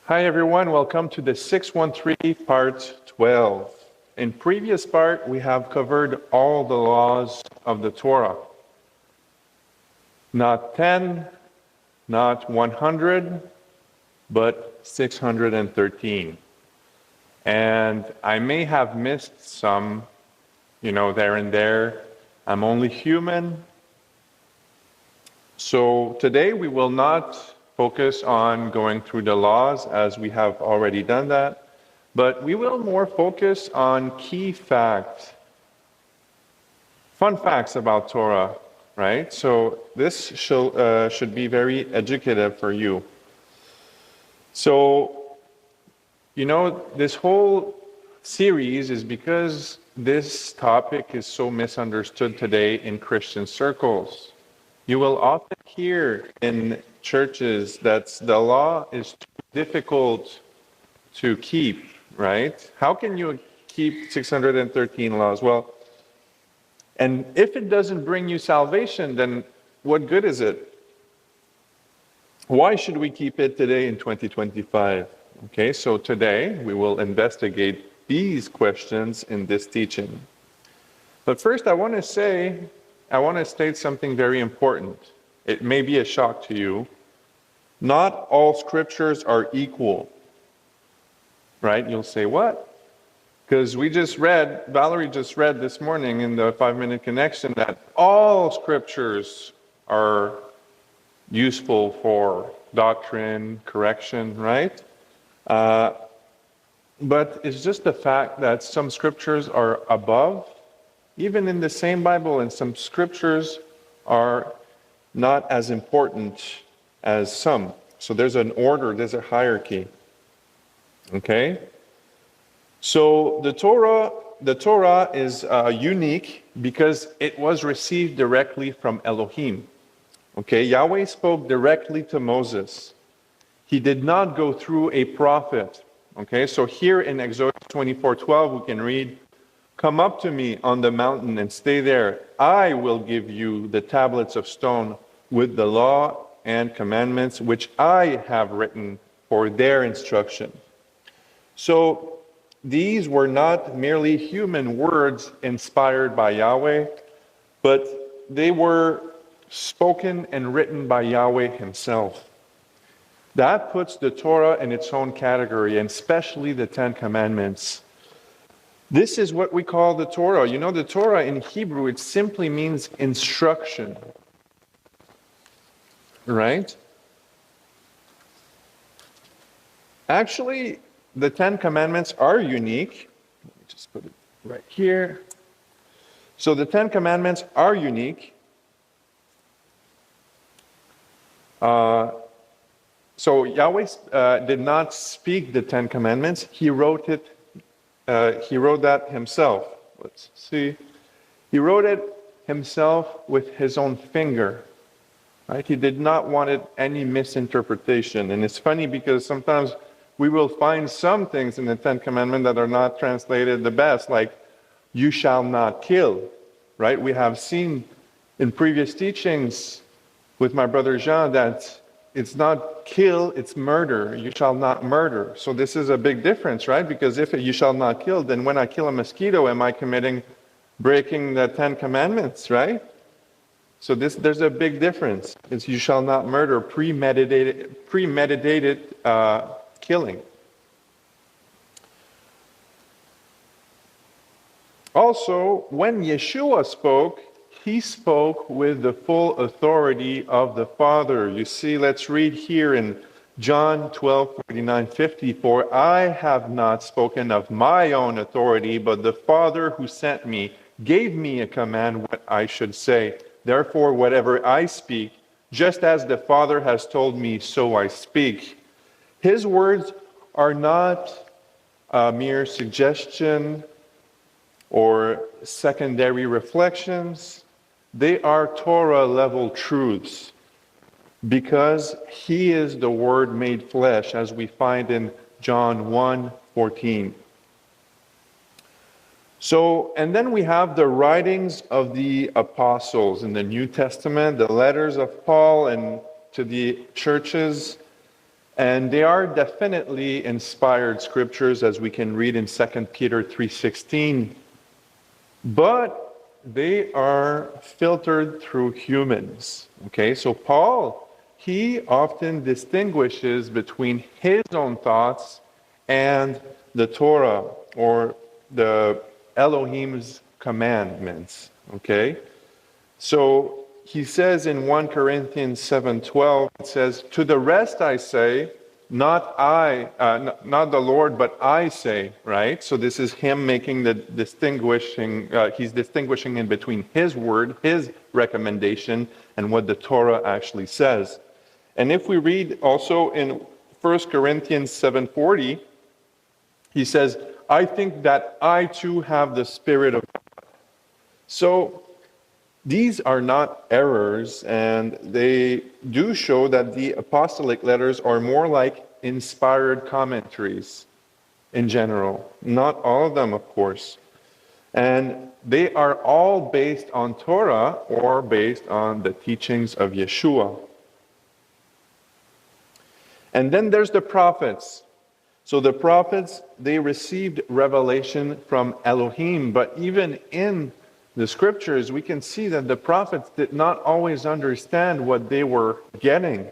Hi everyone, welcome to the 613 part 12. In previous part, we have covered all the laws of the Torah. Not 10, not 100, but 613. And I may have missed some, there and there. I'm only human. So today we will not focus on going through the laws as we have already done that, but we will more focus on key facts, fun facts about Torah, right? So this should be very educative for you. So, this whole series is because this topic is so misunderstood today in Christian circles. You will often hear in churches that the law is too difficult to keep, right? How can you keep 613 laws? Well, and if it doesn't bring you salvation, then what good is it? Why should we keep it today in 2025? Okay, so today we will investigate these questions in this teaching. But first I want to state something very important. It may be a shock to you. Not all scriptures are equal. Right? You'll say, what? Because Valerie just read this morning in the 5-minute connection that all scriptures are useful for doctrine, correction, right? But it's just the fact that some scriptures are above, even in the same Bible, and some scriptures are not as important as some. So there's an order, there's a hierarchy. Okay? So the Torah is unique because it was received directly from Elohim. Okay? Yahweh spoke directly to Moses. He did not go through a prophet. Okay? So here in Exodus 24:12 we can read, "Come up to me on the mountain and stay there. I will give you the tablets of stone with the law and commandments which I have written for their instruction." So these were not merely human words inspired by Yahweh, but they were spoken and written by Yahweh himself. That puts the Torah in its own category, and especially the 10 Commandments. This is what we call the Torah. The Torah in Hebrew, it simply means instruction. Right? Actually, the 10 Commandments are unique. Let me just put it right here. So the 10 Commandments are unique. So Yahweh did not speak the 10 Commandments. He wrote that himself. Let's see. He wrote it himself with his own finger. Right? He did not want any misinterpretation. And it's funny because sometimes we will find some things in the 10 Commandments that are not translated the best, like "you shall not kill." Right? We have seen in previous teachings with my brother Jean that it's not kill, it's murder. You shall not murder. So this is a big difference, right? Because if you shall not kill, then when I kill a mosquito, am I breaking the 10 Commandments, right? So there's a big difference. It's you shall not murder, premeditated killing. Also, when Yeshua spoke, he spoke with the full authority of the Father. You see, let's read here in John 12:49-50. "For I have not spoken of my own authority, but the Father who sent me gave me a command what I should say. Therefore, whatever I speak, just as the Father has told me, so I speak." His words are not a mere suggestion or secondary reflections. They are Torah-level truths because he is the Word made flesh, as we find in John 1:14. So, and then we have the writings of the apostles in the New Testament, the letters of Paul and to the churches. And they are definitely inspired scriptures, as we can read in 2 Peter 3:16. But they are filtered through humans. Okay, so Paul, he often distinguishes between his own thoughts and the Torah, or the Elohim's commandments. Okay, so he says in 1 Corinthians 7:12, it says, "To the rest I say, not not the Lord, but I say," right? So this is him making the distinguishing, he's distinguishing in between his word, his recommendation, and what the Torah actually says. And if we read also in 1 Corinthians 7:40, he says, "I think that I too have the Spirit of God." So these are not errors, and they do show that the apostolic letters are more like inspired commentaries in general. Not all of them, of course. And they are all based on Torah or based on the teachings of Yeshua. And then there's the prophets. So the prophets, they received revelation from Elohim, but even in the scriptures, we can see that the prophets did not always understand what they were getting.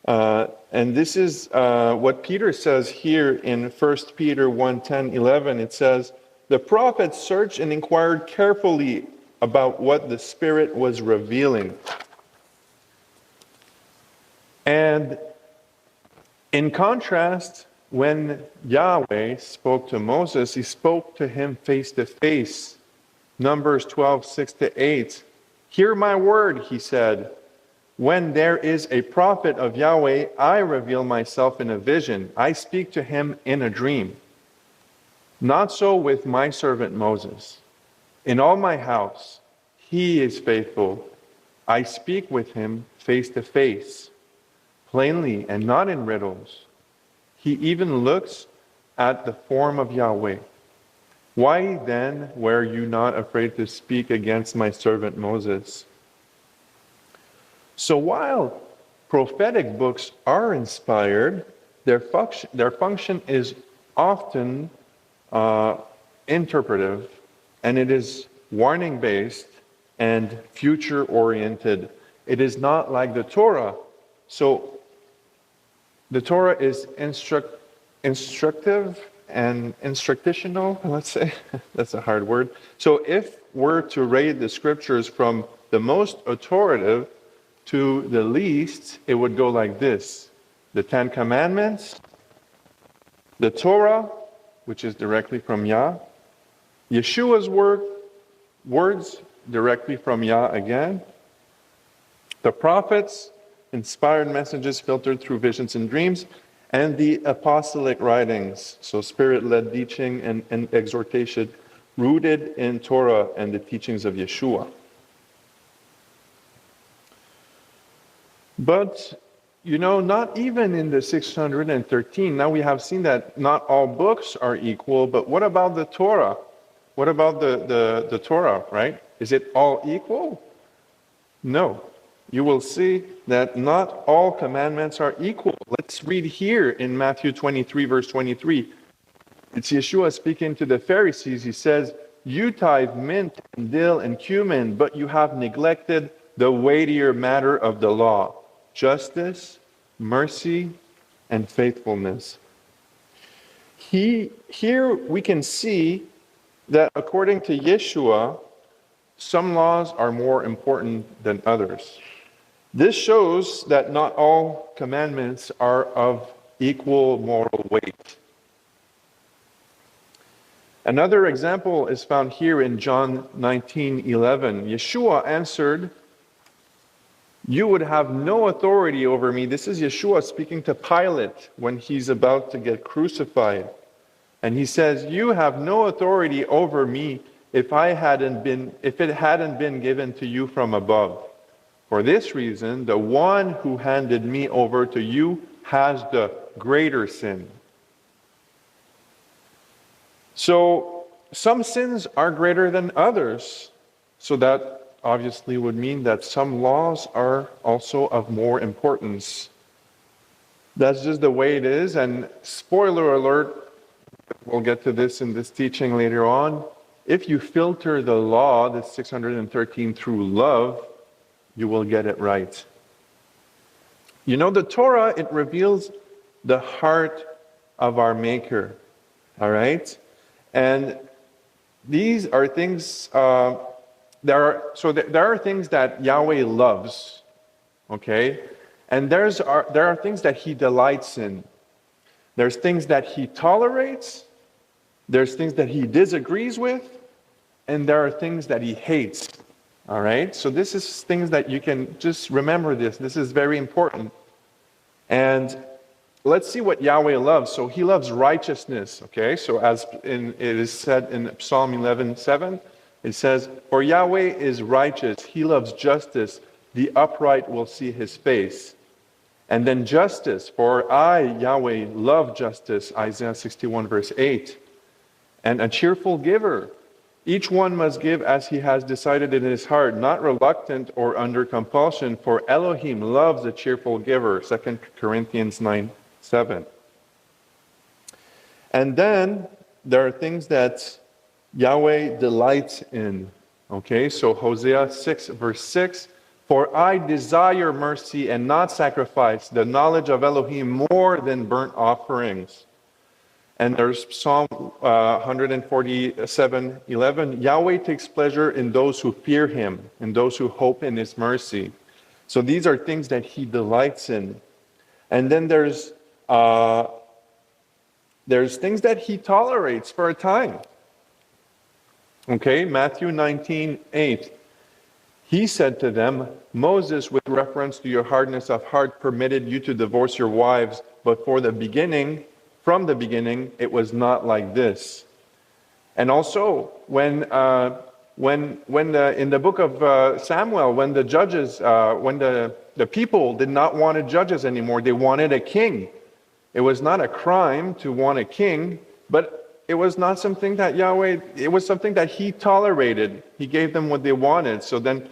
And this is what Peter says here in 1 Peter 1:10, 11. It says, "The prophets searched and inquired carefully about what the Spirit was revealing." And in contrast, when Yahweh spoke to Moses, he spoke to him face to face. Numbers 12:6-8. "Hear my word," he said. "When there is a prophet of Yahweh, I reveal myself in a vision. I speak to him in a dream. Not so with my servant Moses. In all my house, he is faithful. I speak with him face to face, plainly and not in riddles. He even looks at the form of Yahweh. Why then were you not afraid to speak against my servant Moses?" So while prophetic books are inspired, their function is often interpretive, and it is warning-based and future-oriented. It is not like the Torah. So the Torah is instructive and instructional, let's say. That's a hard word. So if we're to rate the scriptures from the most authoritative to the least, it would go like this: the Ten Commandments, the Torah, which is directly from Yah, Yeshua's words directly from Yah again, the prophets, inspired messages filtered through visions and dreams, and the apostolic writings, so spirit-led teaching and exhortation rooted in Torah and the teachings of Yeshua. But, not even in the 613, now we have seen that not all books are equal, but what about the Torah? What about the Torah, right? Is it all equal? No. You will see that not all commandments are equal. Let's read here in Matthew 23, verse 23. It's Yeshua speaking to the Pharisees. He says, "You tithe mint and dill and cumin, but you have neglected the weightier matter of the law, justice, mercy, and faithfulness." Here we can see that according to Yeshua, some laws are more important than others. This shows that not all commandments are of equal moral weight. Another example is found here in John 19:11. Yeshua answered, "You would have no authority over me." This is Yeshua speaking to Pilate when he's about to get crucified. And he says, "You have no authority over me if it hadn't been given to you from above. For this reason, the one who handed me over to you has the greater sin." So some sins are greater than others. So that obviously would mean that some laws are also of more importance. That's just the way it is. And spoiler alert, we'll get to this in this teaching later on. If you filter the law, the 613, through love, you will get it right. You know, the Torah, it reveals the heart of our Maker. All right? And these are things, there are things that Yahweh loves, okay? And there are things that He delights in. There's things that He tolerates, there's things that He disagrees with, and there are things that He hates. All right? So this is things that you can just remember this. This is very important. And let's see what Yahweh loves. So He loves righteousness, okay? So it is said in Psalm 11:7, it says, "For Yahweh is righteous, He loves justice, the upright will see His face." And then justice, "For I, Yahweh, love justice," Isaiah 61 verse 8. And a cheerful giver, "Each one must give as he has decided in his heart, not reluctant or under compulsion, for Elohim loves a cheerful giver," 2 Corinthians 9:7. And then there are things that Yahweh delights in. Okay, so Hosea 6 verse 6, "For I desire mercy and not sacrifice, the knowledge of Elohim more than burnt offerings." And there's Psalm 147:11, "Yahweh takes pleasure in those who fear Him, in those who hope in His mercy." So these are things that He delights in. And then there's things that He tolerates for a time. Okay, Matthew 19:8. He said to them, "Moses, with reference to your hardness of heart, permitted you to divorce your wives, but from the beginning, it was not like this." And also, in the book of Samuel, when the judges, when the people did not want judges anymore, they wanted a king. It was not a crime to want a king, but it was not something that it was something that He tolerated. He gave them what they wanted. So then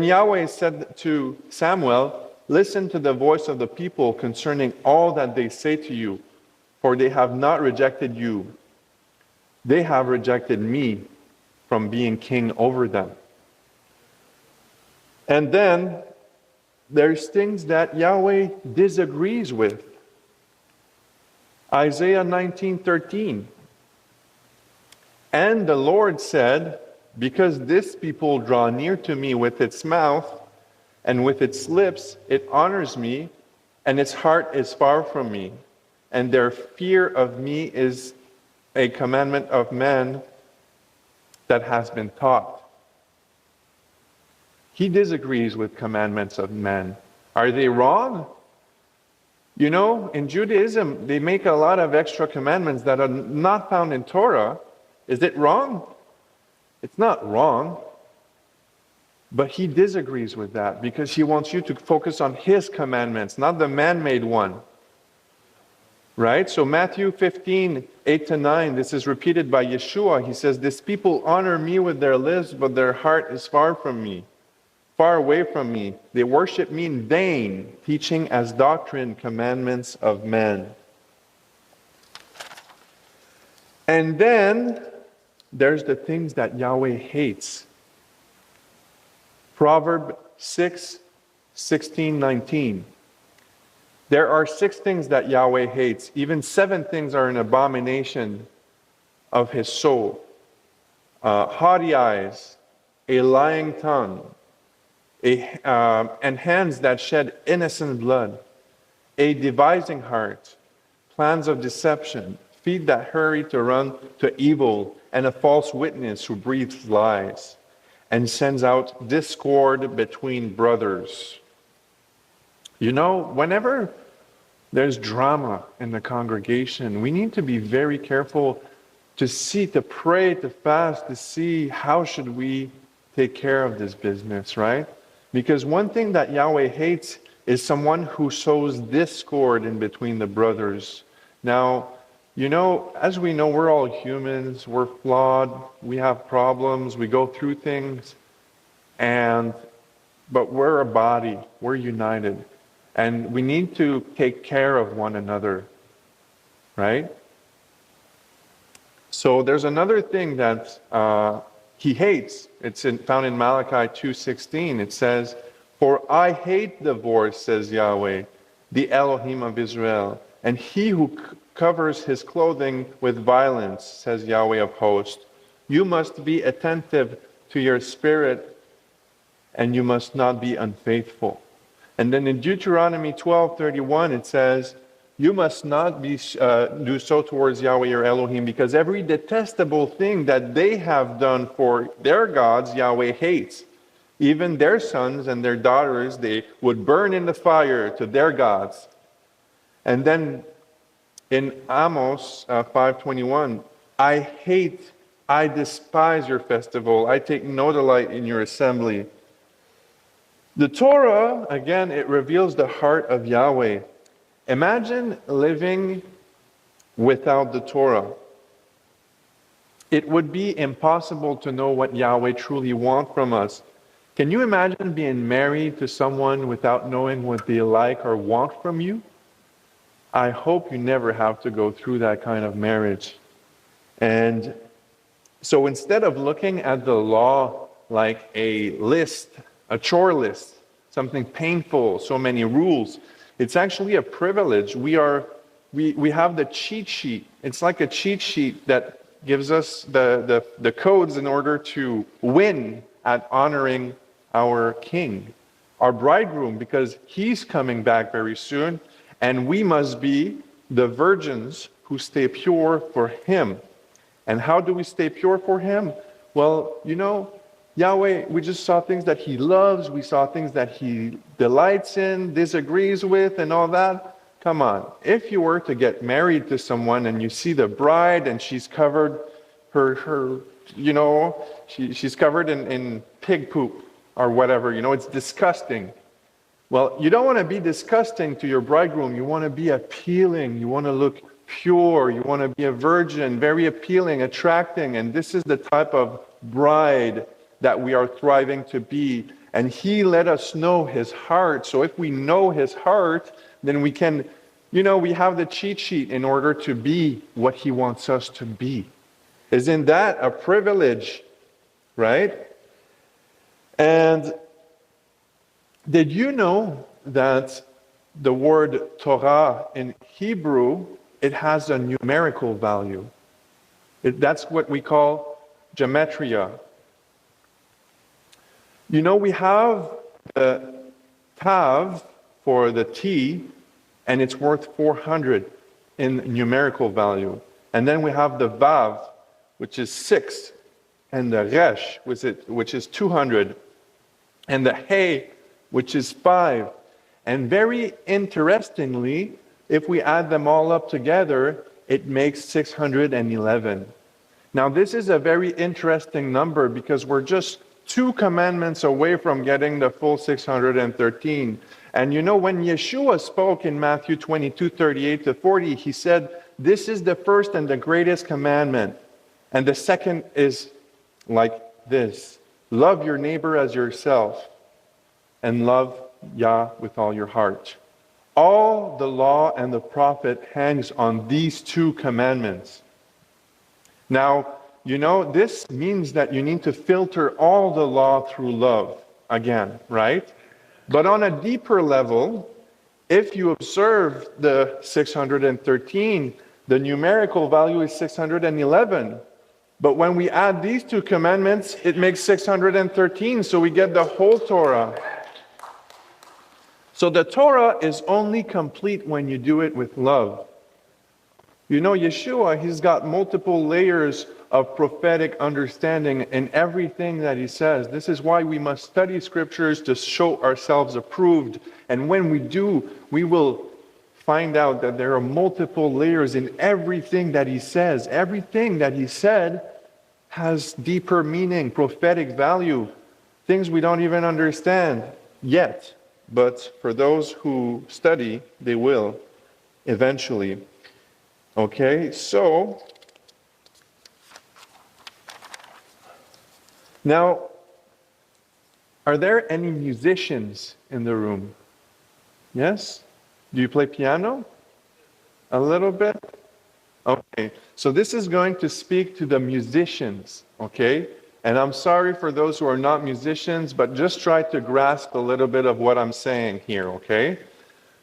Yahweh said to Samuel, "Listen to the voice of the people concerning all that they say to you, for they have not rejected you. They have rejected me from being king over them." And then there's things that Yahweh disagrees with. Isaiah 19:13. "And the Lord said, because this people draw near to me with its mouth, and with its lips it honors me, and its heart is far from me, and their fear of me is a commandment of man that has been taught." He disagrees with commandments of men. Are they wrong? You know, in Judaism, they make a lot of extra commandments that are not found in Torah. Is it wrong? It's not wrong. But He disagrees with that because He wants you to focus on His commandments, not the man-made one. Right? So Matthew 15:8-9, this is repeated by Yeshua. He says, "This people honor me with their lips, but their heart is far from me, far away from me. They worship me in vain, teaching as doctrine commandments of men." And then there's the things that Yahweh hates. Proverbs 6:16-19. There are 6 things that Yahweh hates. Even 7 things are an abomination of His soul. Haughty eyes, a lying tongue, and hands that shed innocent blood, a devising heart, plans of deception, feet that hurry to run to evil, and a false witness who breathes lies and sends out discord between brothers. You know, whenever there's drama in the congregation, we need to be very careful to pray, to fast, to see how should we take care of this business, right? Because one thing that Yahweh hates is someone who sows discord in between the brothers. Now, you know, as we know, we're all humans, we're flawed, we have problems, we go through things, but we're a body, we're united. And we need to take care of one another, right? So there's another thing that he hates. It's found in Malachi 2:16. It says, "For I hate divorce, says Yahweh, the Elohim of Israel, and he who covers his clothing with violence, says Yahweh of hosts. You must be attentive to your spirit, and you must not be unfaithful." And then in Deuteronomy 12:31 it says, "You must not do so towards Yahweh your Elohim, because every detestable thing that they have done for their gods, Yahweh hates. Even their sons and their daughters they would burn in the fire to their gods." And then in Amos 5:21, I despise your festival. I take no delight in your assembly." The Torah, again, it reveals the heart of Yahweh. Imagine living without the Torah. It would be impossible to know what Yahweh truly wants from us. Can you imagine being married to someone without knowing what they like or want from you? I hope you never have to go through that kind of marriage. And so instead of looking at the law like a list, a chore list, something painful, so many rules, it's actually a privilege. We have the cheat sheet. It's like a cheat sheet that gives us the codes in order to win at honoring our king, our bridegroom, because he's coming back very soon, and we must be the virgins who stay pure for him. And how do we stay pure for him? Well, Yahweh, we just saw things that he loves, we saw things that he delights in, disagrees with, and all that. Come on. If you were to get married to someone and you see the bride and she's covered she's covered in pig poop or whatever, it's disgusting. Well, you don't want to be disgusting to your bridegroom. You want to be appealing. You want to look pure. You want to be a virgin, very appealing, attracting. And this is the type of bride that we are thriving to be. And he let us know his heart. So if we know his heart, then we can, we have the cheat sheet in order to be what he wants us to be. Isn't that a privilege, right? And did you know that the word Torah in Hebrew, it has a numerical value? That's what we call gematria. We have the Tav for the T, and it's worth 400 in numerical value. And then we have the Vav, which is 6, and the Resh, which is 200, and the He, which is 5. And very interestingly, if we add them all up together, it makes 611. Now, this is a very interesting number because we're just 2 commandments away from getting the full 613. And when Yeshua spoke in Matthew 22:38-40, he said, "This is the first and the greatest commandment. And the second is like this: love your neighbor as yourself, and love Yah with all your heart." All the law and the prophet hangs on these 2 commandments. Now, this means that you need to filter all the law through love again, right? But on a deeper level, if you observe the 613, the numerical value is 611. But when we add these 2 commandments, it makes 613, so we get the whole Torah. So the Torah is only complete when you do it with love. Yeshua, he's got multiple layers of prophetic understanding in everything that he says. This is why we must study scriptures to show ourselves approved. And when we do, we will find out that there are multiple layers in everything that he says. Everything that he said has deeper meaning, prophetic value, things we don't even understand yet. But for those who study, they will eventually. Okay, so now, are there any musicians in the room? Yes? Do you play piano? A little bit? Okay. So this is going to speak to the musicians, okay? And I'm sorry for those who are not musicians, but just try to grasp a little bit of what I'm saying here, okay?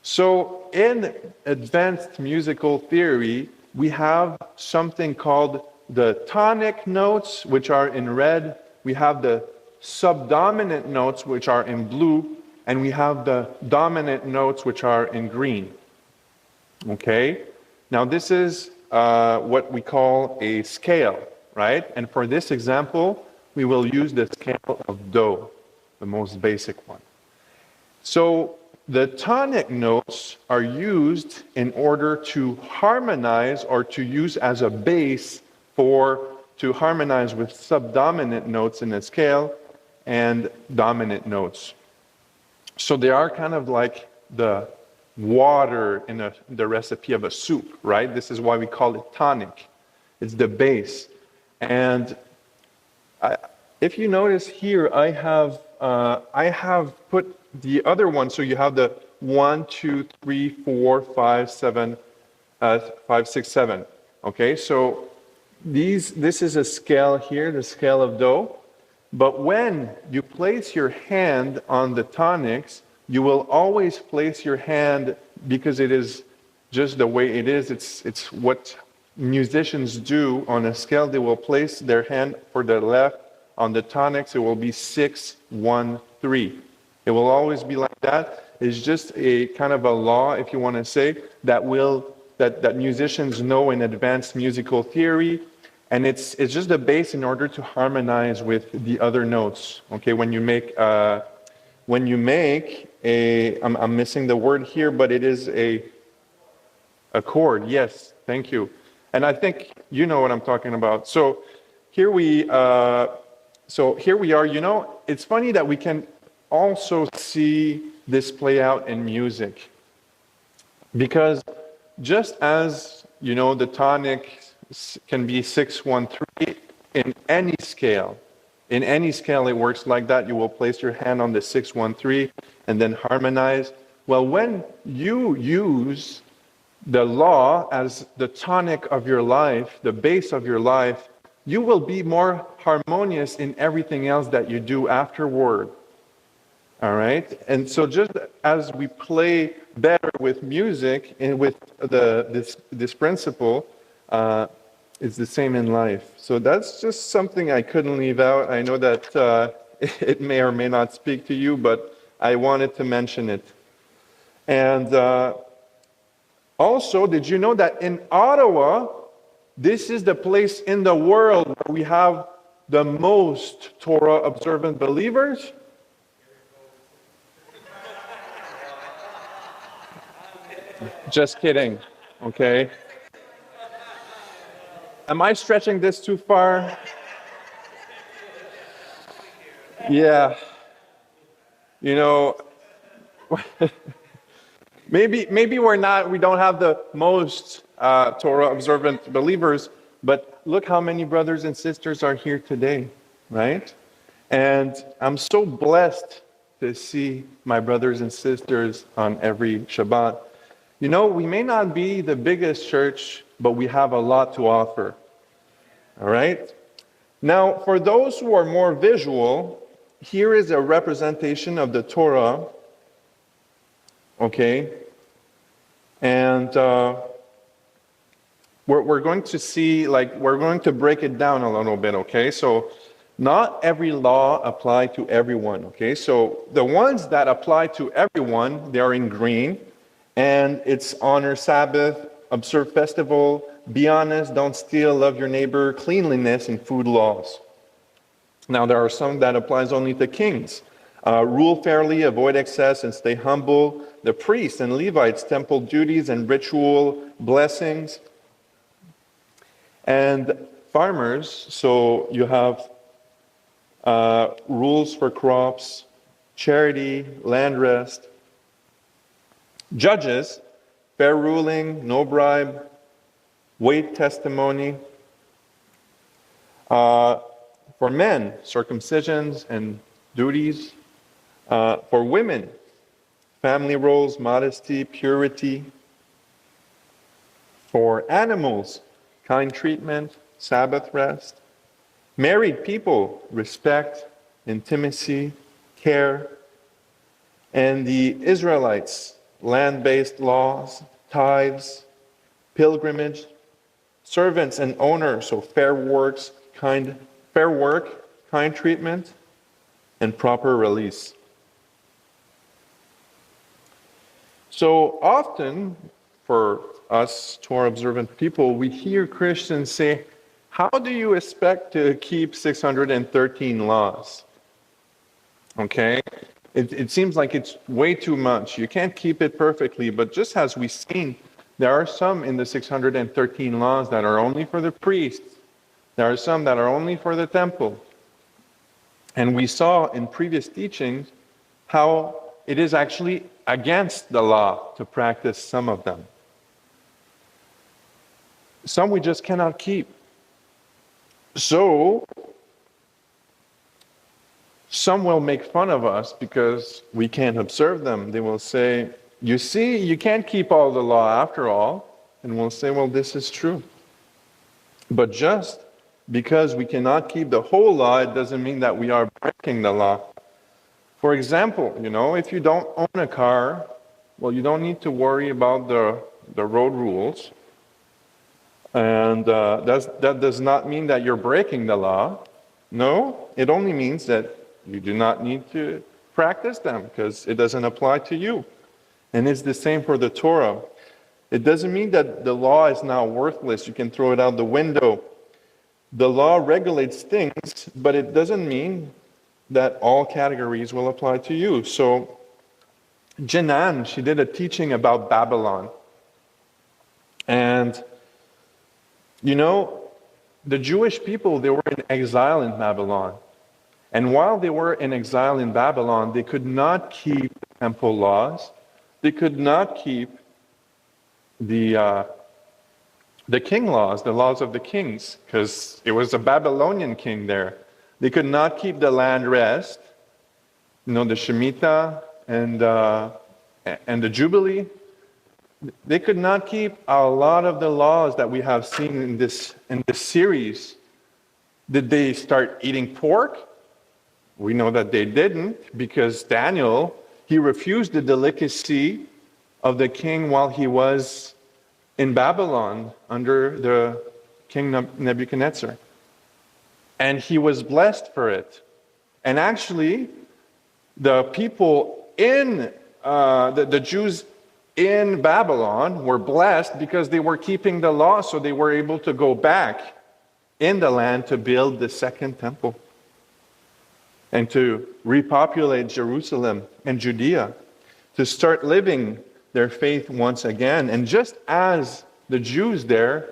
So in advanced musical theory, we have something called the tonic notes, which are in red. We have the subdominant notes, which are in blue. And we have the dominant notes, which are in green. Okay? Now this is what we call a scale, right? And for this example, we will use the scale of Do, the most basic one. So the tonic notes are used in order to harmonize or to use as a base to harmonize with subdominant notes in a scale and dominant notes. So they are kind of like the water in the recipe of a soup, right? This is why we call it tonic. It's the base. And if you notice here, I have put the other one. So you have the 1, 2, 3, 4, 5, 7, 5, 6, 7. Okay, so this is a scale here, the scale of Do. But when you place your hand on the tonics, you will always place your hand, because it is just the way it is. It's what musicians do on a scale. They will place their hand for the left. On the tonics, it will be 6, 1, 3. It will always be like that. It's just a kind of a law, if you want to say, that musicians know in advanced musical theory. And it's just the base in order to harmonize with the other notes. Okay, when you make a, I'm missing the word here, but it is a chord. Yes, thank you. And I think you know what I'm talking about. So here we are. You know, it's funny that we can also see this play out in music, because just as you know, the tonic can be 6, 1, 3 in any scale. In any scale, it works like that. You will place your hand on the 6, 1, 3 and then harmonize. Well, when you use the law as the tonic of your life, the base of your life, you will be more harmonious in everything else that you do afterward. All right? And so just as we play better with music and with this principle, it's the same in life. So that's just something I couldn't leave out. I know that it may or may not speak to you, but I wanted to mention it. And also, did you know that in Ottawa, this is the place in the world where we have the most Torah observant believers? Just kidding, okay? Am I stretching this too far? Yeah. You know, maybe we don't have the most Torah observant believers, but look how many brothers and sisters are here today, right? And I'm so blessed to see my brothers and sisters on every Shabbat. You know, we may not be the biggest church, but we have a lot to offer. All right? Now, for those who are more visual, here is a representation of the Torah. Okay? And we're going to see, we're going to break it down a little bit, okay? So, not every law apply to everyone, okay? So, the ones that apply to everyone, they are in green. And it's honor Sabbath, observe festival, be honest, don't steal, love your neighbor, cleanliness, and food laws. Now, there are some that applies only to kings. Rule fairly, avoid excess, and stay humble. The priests and Levites, temple duties and ritual blessings. And farmers, so you have rules for crops, charity, land rest. Judges, fair ruling, no bribe, weight testimony. For men, circumcisions and duties. For women, family roles, modesty, purity. For animals, kind treatment, Sabbath rest. Married people, respect, intimacy, care. And the Israelites, land-based laws, tithes, pilgrimage, servants and owners, so fair work, kind treatment, and proper release. So often, for us Torah observant people, we hear Christians say, how do you expect to keep 613 laws? Okay? It seems like it's way too much. You can't keep it perfectly, but just as we've seen, there are some in the 613 laws that are only for the priests. There are some that are only for the temple. And we saw in previous teachings how it is actually against the law to practice some of them. Some we just cannot keep. So, some will make fun of us because we can't observe them. They will say, you see, you can't keep all the law after all. And we'll say, well, this is true. But just because we cannot keep the whole law, it doesn't mean that we are breaking the law. For example, if you don't own a car, well, you don't need to worry about the road rules. And that does not mean that you're breaking the law. No, it only means that you do not need to practice them because it doesn't apply to you. And it's the same for the Torah. It doesn't mean that the law is now worthless. You can throw it out the window. The law regulates things, but it doesn't mean that all categories will apply to you. So, Jenan, she did a teaching about Babylon. And, the Jewish people, they were in exile in Babylon. And while they were in exile in Babylon, they could not keep the temple laws. They could not keep the king laws, the laws of the kings, because it was a Babylonian king there. They could not keep the land rest, the Shemitah and the Jubilee. They could not keep a lot of the laws that we have seen in this series. Did they start eating pork? We know that they didn't, because Daniel, he refused the delicacy of the king while he was in Babylon under the king Nebuchadnezzar. And he was blessed for it. And actually, the people in, the Jews in Babylon were blessed because they were keeping the law, so they were able to go back in the land to build the second temple and to repopulate Jerusalem and Judea, to start living their faith once again. And just as the Jews there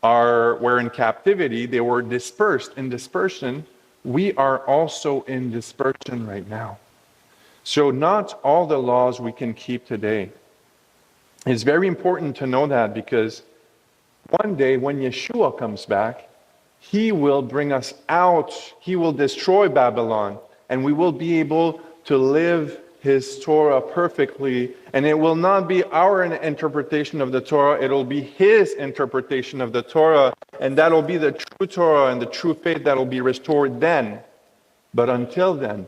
were in captivity, they were dispersed in dispersion, we are also in dispersion right now. So not all the laws we can keep today. It's very important to know that, because one day when Yeshua comes back, he will bring us out. He will destroy Babylon, and we will be able to live his Torah perfectly. And it will not be our interpretation of the Torah, it will be his interpretation of the Torah. And that will be the true Torah and the true faith that will be restored then. But until then,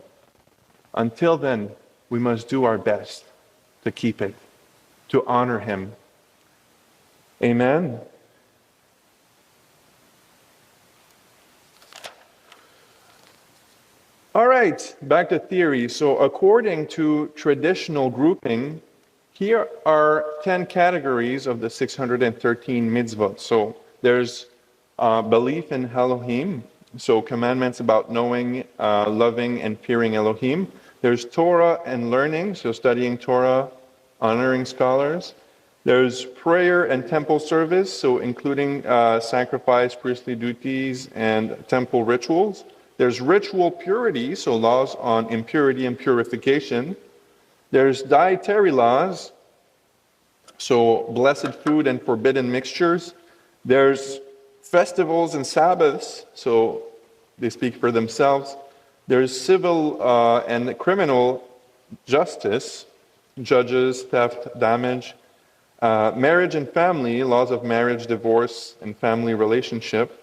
we must do our best to keep it, to honor him. Amen. All right, back to theory. So according to traditional grouping, here are 10 categories of the 613 mitzvot. So there's belief in Elohim, so commandments about knowing, loving, and fearing Elohim. There's Torah and learning, so studying Torah, honoring scholars. There's prayer and temple service, so including sacrifice, priestly duties, and temple rituals. There's ritual purity, so laws on impurity and purification. There's dietary laws, so blessed food and forbidden mixtures. There's festivals and Sabbaths, so they speak for themselves. There's civil and criminal justice, judges, theft, damage. Marriage and family, laws of marriage, divorce, and family relationship.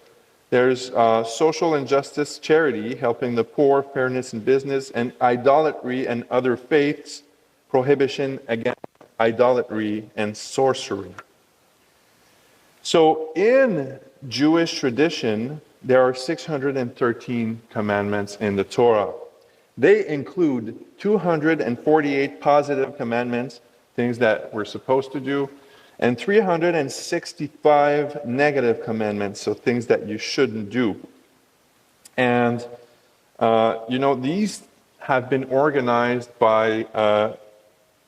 There's social injustice, charity, helping the poor, fairness in business, and idolatry and other faiths, prohibition against idolatry and sorcery. So in Jewish tradition, there are 613 commandments in the Torah. They include 248 positive commandments, things that we're supposed to do, and 365 negative commandments, so things that you shouldn't do. And, these have been organized by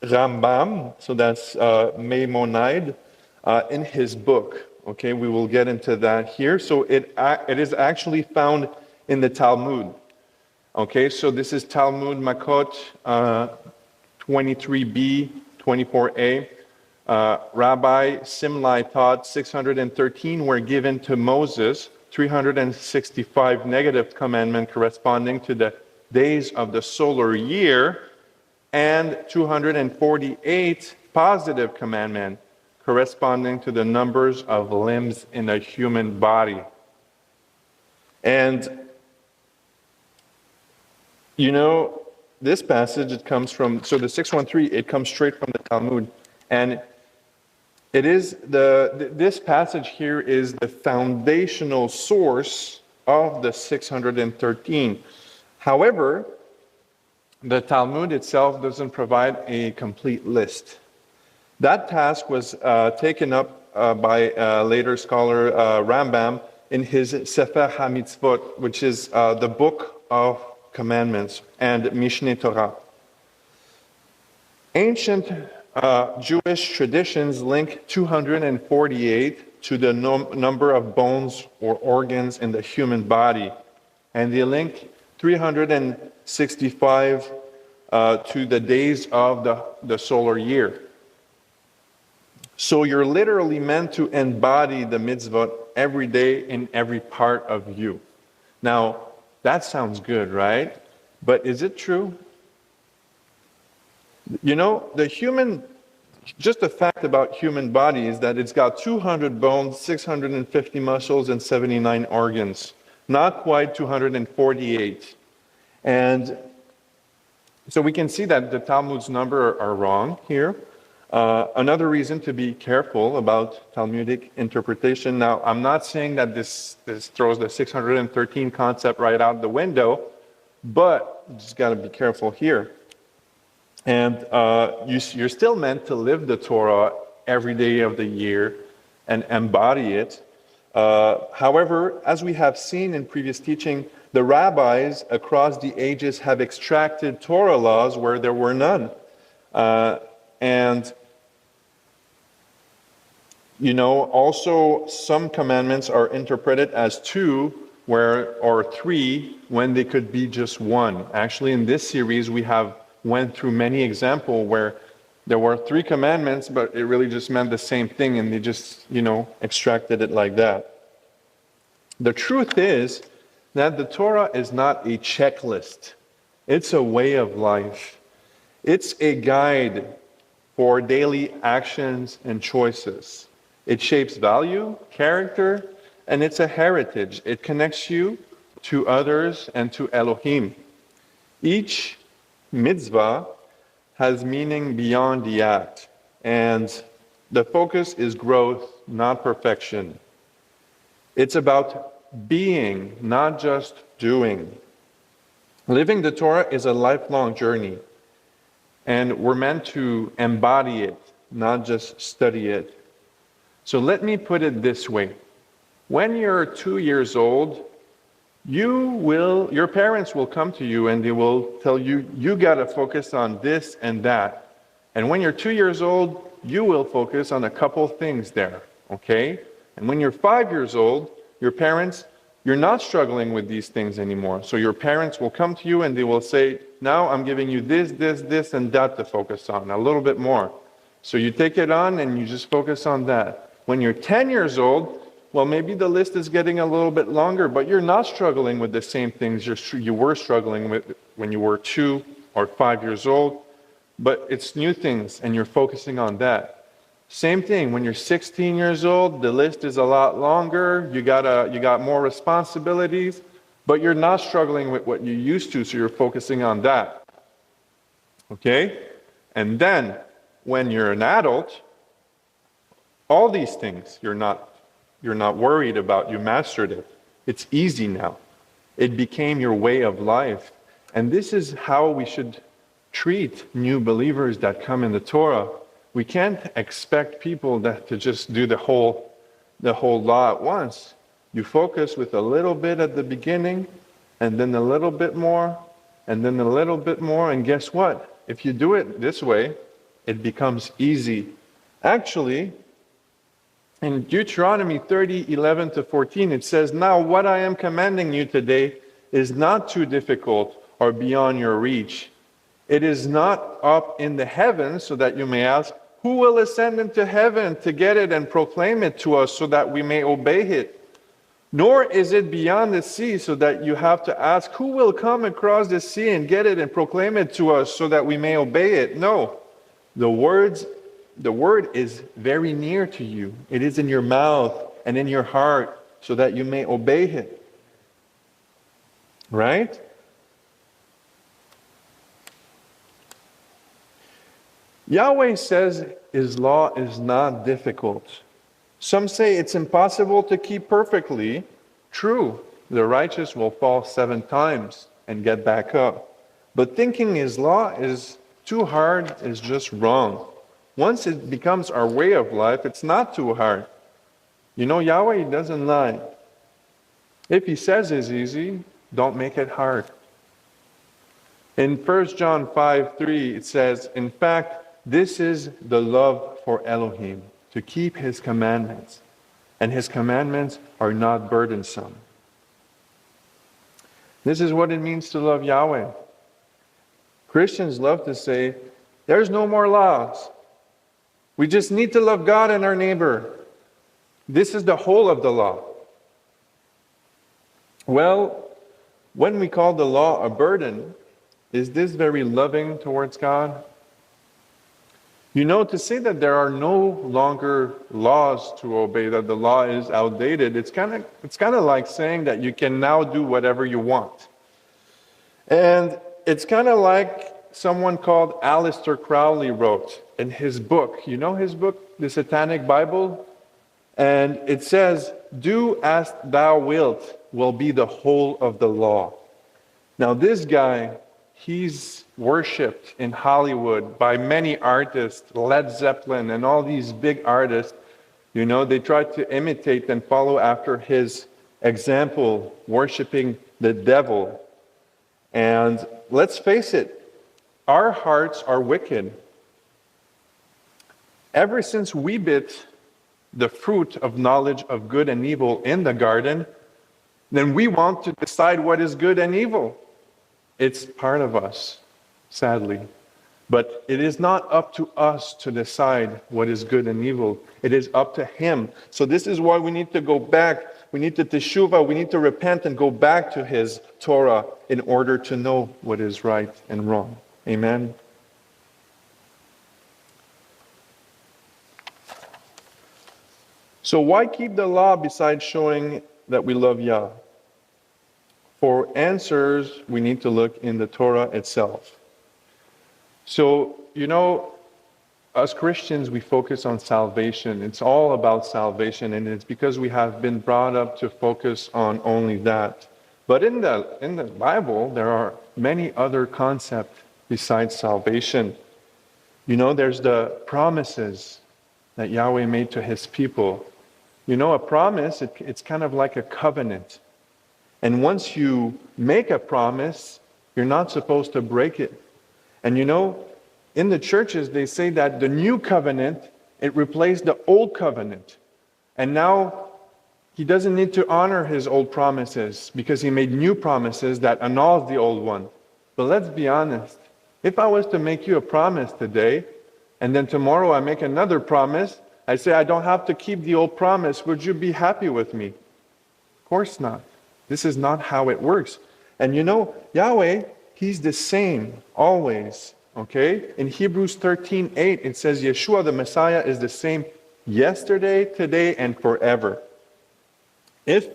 Rambam, so that's Maimonides, in his book. Okay, we will get into that here. So it is actually found in the Talmud. Okay, so this is Talmud Makot 23b, 24a. Rabbi Simlai taught 613 were given to Moses, 365 negative commandments corresponding to the days of the solar year, and 248 positive commandments corresponding to the numbers of limbs in a human body. And this passage, it comes from, so the 613, it comes straight from the Talmud. And it is this passage here is the foundational source of the 613. However, the Talmud itself doesn't provide a complete list. That task was taken up by later scholar Rambam in his Sefer HaMitzvot, which is the book of commandments, and Mishneh Torah. Ancient Jewish traditions link 248 to the number of bones or organs in the human body, and they link 365 to the days of the solar year. So you're literally meant to embody the mitzvot every day in every part of you. Now, that sounds good, right? But is it true? Just the fact about human body is that it's got 200 bones, 650 muscles, and 79 organs. Not quite 248. And so we can see that the Talmud's number are wrong here. Another reason to be careful about Talmudic interpretation. Now, I'm not saying that this throws the 613 concept right out the window, but you just got to be careful here. And you're still meant to live the Torah every day of the year and embody it. However, as we have seen in previous teaching, the rabbis across the ages have extracted Torah laws where there were none. Also some commandments are interpreted as two or three when they could be just one. Actually, in this series, we have went through many examples where there were three commandments, but it really just meant the same thing, and they just, extracted it like that. The truth is that the Torah is not a checklist. It's a way of life. It's a guide for daily actions and choices. It shapes value, character, and it's a heritage. It connects you to others and to Elohim. Each mitzvah has meaning beyond the act, and the focus is growth, not perfection. It's about being, not just doing. Living the Torah is a lifelong journey, and we're meant to embody it, not just study it. So let me put it this way. When you're 2 years old, your parents will come to you and they will tell you, you got to focus on this and that. And when you're 2 years old, you will focus on a couple things there, okay? And when you're 5 years old, you're not struggling with these things anymore. So your parents will come to you and they will say, now I'm giving you this, and that to focus on, a little bit more. So you take it on and you just focus on that. When you're 10 years old, well, maybe the list is getting a little bit longer, but you're not struggling with the same things you were struggling with when you were 2 or 5 years old. but it's new things and you're focusing on that. Same thing, when you're 16 years old, the list is a lot longer, you got more responsibilities, but you're not struggling with what you used to, so you're focusing on that. Okay? And then, when you're an adult, all these things you're not worried about, you mastered it. It's easy now. It became your way of life. And this is how we should treat new believers that come in the Torah. We can't expect people to just do the whole law at once. You focus with a little bit at the beginning, and then a little bit more, and then a little bit more, and guess what? If you do it this way, it becomes easy. Actually, in Deuteronomy 30:11-14, it says, "Now what I am commanding you today is not too difficult or beyond your reach. It is not up in the heavens, so that you may ask, who will ascend into heaven to get it and proclaim it to us so that we may obey it? Nor is it beyond the sea, so that you have to ask, who will come across the sea and get it and proclaim it to us so that we may obey it? No, the word is very near to you. It is in your mouth and in your heart so that you may obey it." Right? Yahweh says his law is not difficult. Some say it's impossible to keep perfectly. True, the righteous will fall 7 times and get back up. But thinking his law is too hard is just wrong. Once it becomes our way of life, it's not too hard. You know, Yahweh doesn't lie. If he says it's easy, don't make it hard. In 1 John 5:3, it says, "In fact, this is the love for Elohim, to keep his commandments, and his commandments are not burdensome." This is what it means to love Yahweh. Christians love to say, there's no more laws. We just need to love God and our neighbor. This is the whole of the law. Well, when we call the law a burden, is this very loving towards God? You know, to say that there are no longer laws to obey, that the law is outdated, it's kind of like saying that you can now do whatever you want. And it's kind of like someone called Aleister Crowley wrote in his book. You know his book, the Satanic Bible? And it says, "Do as thou wilt will be the whole of the law." Now this guy, he's worshipped in Hollywood by many artists, Led Zeppelin and all these big artists. You know, they try to imitate and follow after his example, worshiping the devil. And let's face it, our hearts are wicked. Ever since we bit the fruit of knowledge of good and evil in the garden, then we want to decide what is good and evil. It's part of us, sadly. But it is not up to us to decide what is good and evil. It is up to him. So this is why we need to go back. We need to teshuvah. We need to repent and go back to his Torah in order to know what is right and wrong. Amen. So why keep the law besides showing that we love Yah? For answers, we need to look in the Torah itself. So, you know, as Christians, we focus on salvation. It's all about salvation, and it's because we have been brought up to focus on only that. But in the Bible, there are many other concepts besides salvation. You know, there's the promises that Yahweh made to his people. You know, a promise, it's kind of like a covenant. And once you make a promise, you're not supposed to break it. And you know, in the churches, they say that the new covenant, it replaced the old covenant. And now, he doesn't need to honor his old promises because he made new promises that annuls the old one. But let's be honest. If I was to make you a promise today, and then tomorrow I make another promise, I say I don't have to keep the old promise, would you be happy with me? Of course not. This is not how it works. And you know, Yahweh, he's the same always. Okay? In Hebrews 13:8, it says Yeshua the Messiah is the same yesterday, today, and forever. If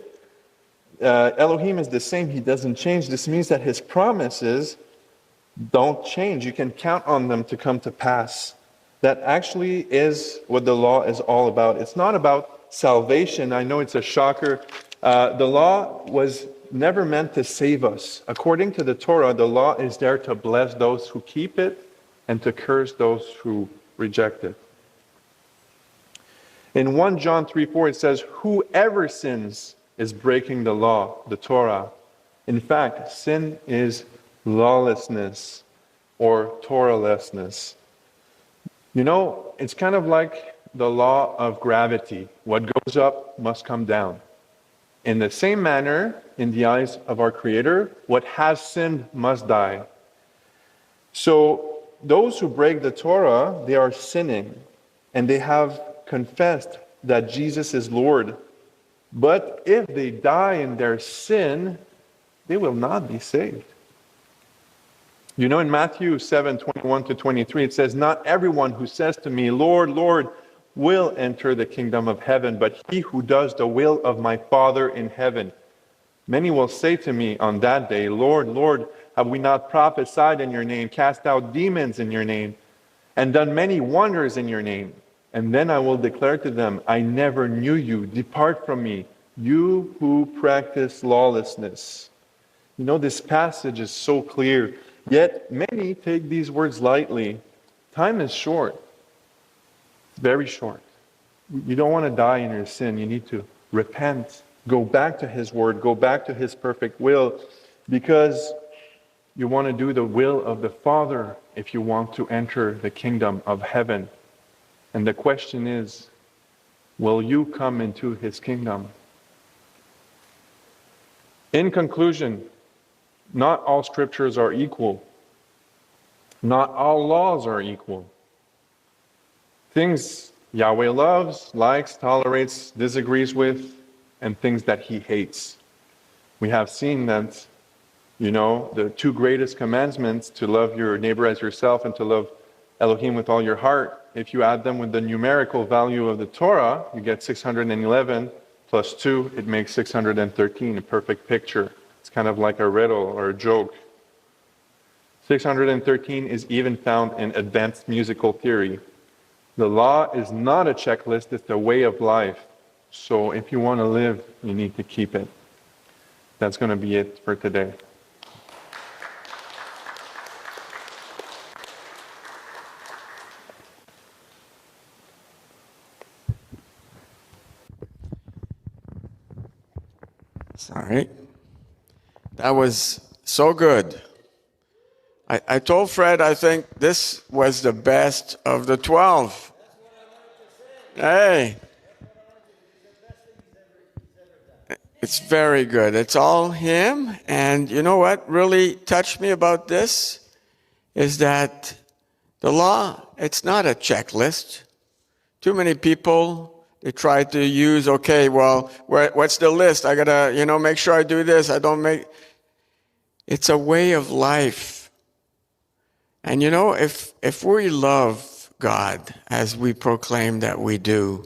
Elohim is the same, he doesn't change. This means that his promises don't change. You can count on them to come to pass. That actually is what the law is all about. It's not about salvation. I know it's a shocker. The law was never meant to save us. According to the Torah, the law is there to bless those who keep it and to curse those who reject it. In 1 John 3:4, it says, whoever sins is breaking the law, the Torah. In fact, sin is lawlessness or Torahlessness. You know, it's kind of like the law of gravity. What goes up must come down. In the same manner, in the eyes of our Creator, what has sinned must die. So those who break the Torah, they are sinning, and they have confessed that Jesus is Lord. But if they die in their sin, they will not be saved. You know, in Matthew 7:21-23, it says, not everyone who says to me, Lord, Lord, will enter the kingdom of heaven, but he who does the will of my Father in heaven. Many will say to me on that day, Lord, Lord, have we not prophesied in your name, cast out demons in your name, and done many wonders in your name? And then I will declare to them, I never knew you. Depart from me, you who practice lawlessness. You know, this passage is so clear. Yet many take these words lightly. Time is short. It's very short. You don't want to die in your sin. You need to repent. Go back to His Word. Go back to His perfect will. Because you want to do the will of the Father if you want to enter the kingdom of heaven. And the question is, will you come into His kingdom? In conclusion, not all scriptures are equal. Not all laws are equal. Things Yahweh loves, likes, tolerates, disagrees with, and things that He hates. We have seen that, you know, the two greatest commandments, to love your neighbor as yourself and to love Elohim with all your heart, if you add them with the numerical value of the Torah, you get 611 plus 2, it makes 613, a perfect picture. It's kind of like a riddle or a joke. 613 is even found in advanced musical theory. The law is not a checklist, it's a way of life. So if you want to live, you need to keep it. That's going to be it for today. Sorry. That was so good. I told Fred I think this was the best of the 12. Hey. It's very good. It's all him. And you know what really touched me about this is that the law, it's not a checklist. Too many people, they try to use, okay, well, what's the list? I gotta, make sure I do this. It's a way of life. And if we love God as we proclaim that we do,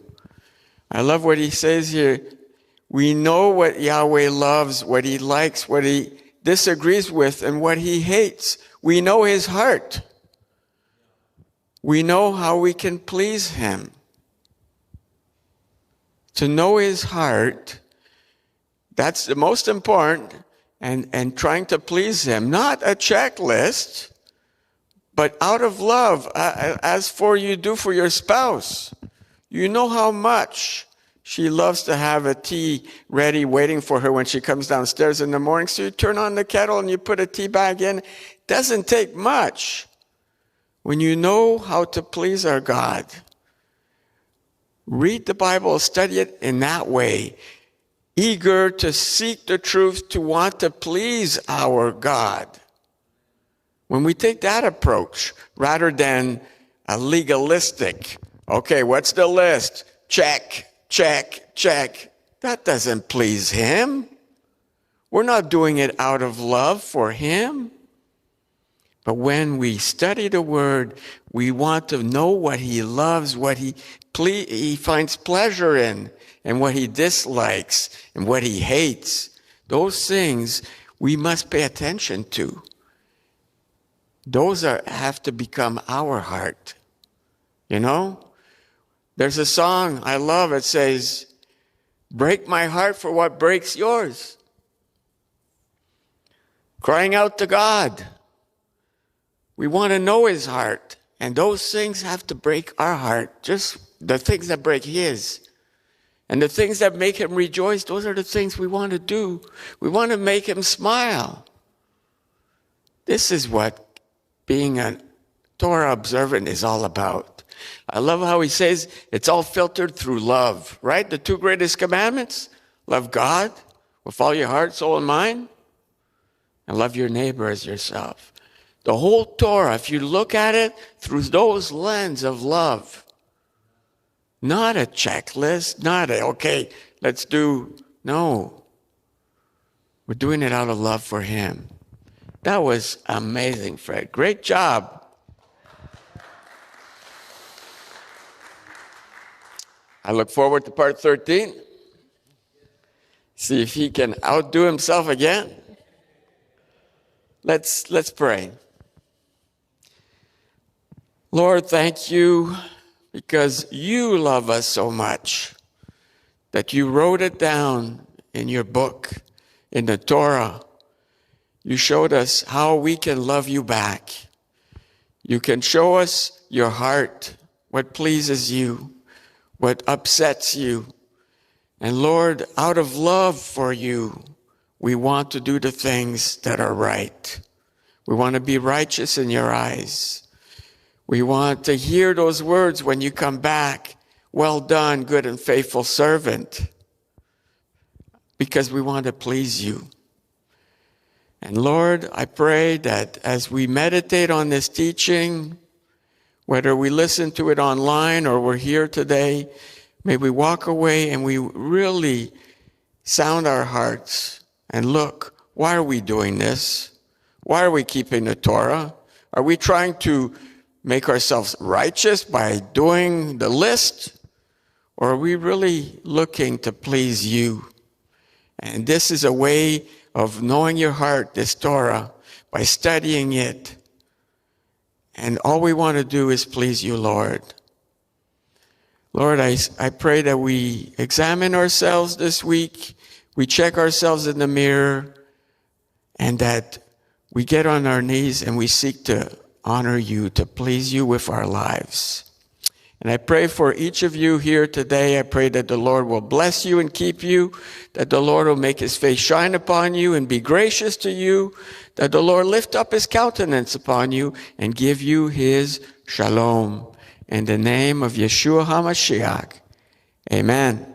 I love what he says here. We know what Yahweh loves, what he likes, what he disagrees with, and what he hates. We know his heart. We know how we can please him. To know his heart, that's the most important, and trying to please him. Not a checklist, but out of love, as for you do for your spouse. You know how much she loves to have a tea ready waiting for her when she comes downstairs in the morning. So you turn on the kettle and you put a tea bag in. Doesn't take much. When you know how to please our God, read the Bible, study it in that way. Eager to seek the truth, to want to please our God. When we take that approach, rather than a legalistic, okay, what's the list? Check, check, check. That doesn't please him. We're not doing it out of love for him. But when we study the Word, we want to know what He loves, what He finds pleasure in, and what He dislikes, and what He hates. Those things we must pay attention to. Those have to become our heart. You know? There's a song I love. It says, "Break my heart for what breaks yours." Crying out to God. We want to know His heart. And those things have to break our heart. Just the things that break His. And the things that make Him rejoice, those are the things we want to do. We want to make Him smile. This is what being a Torah observant is all about. I love how he says it's all filtered through love, right? The two greatest commandments: love God with all your heart, soul, and mind, and love your neighbor as yourself. The whole Torah, if you look at it through those lens of love, not a checklist, not a, okay, let's do, no. We're doing it out of love for Him. That was amazing, Fred. Great job. I look forward to part 13. See if he can outdo himself again. Let's pray. Lord, thank you because you love us so much that you wrote it down in your book, in the Torah. You showed us how we can love you back. You can show us your heart, what pleases you, what upsets you. And Lord, out of love for you, we want to do the things that are right. We want to be righteous in your eyes. We want to hear those words when you come back, "Well done, good and faithful servant," because we want to please you. And Lord, I pray that as we meditate on this teaching, whether we listen to it online or we're here today, may we walk away and we really sound our hearts and look, why are we doing this? Why are we keeping the Torah? Are we trying to make ourselves righteous by doing the list? Or are we really looking to please you? And this is a way of knowing your heart, this Torah, by studying it. And all we want to do is please you, Lord. Lord, I pray that we examine ourselves this week, we check ourselves in the mirror, and that we get on our knees and we seek to honor you, to please you with our lives. And I pray for each of you here today. I pray that the Lord will bless you and keep you, that the Lord will make his face shine upon you and be gracious to you, that the Lord lift up his countenance upon you and give you his shalom. In the name of Yeshua HaMashiach, amen.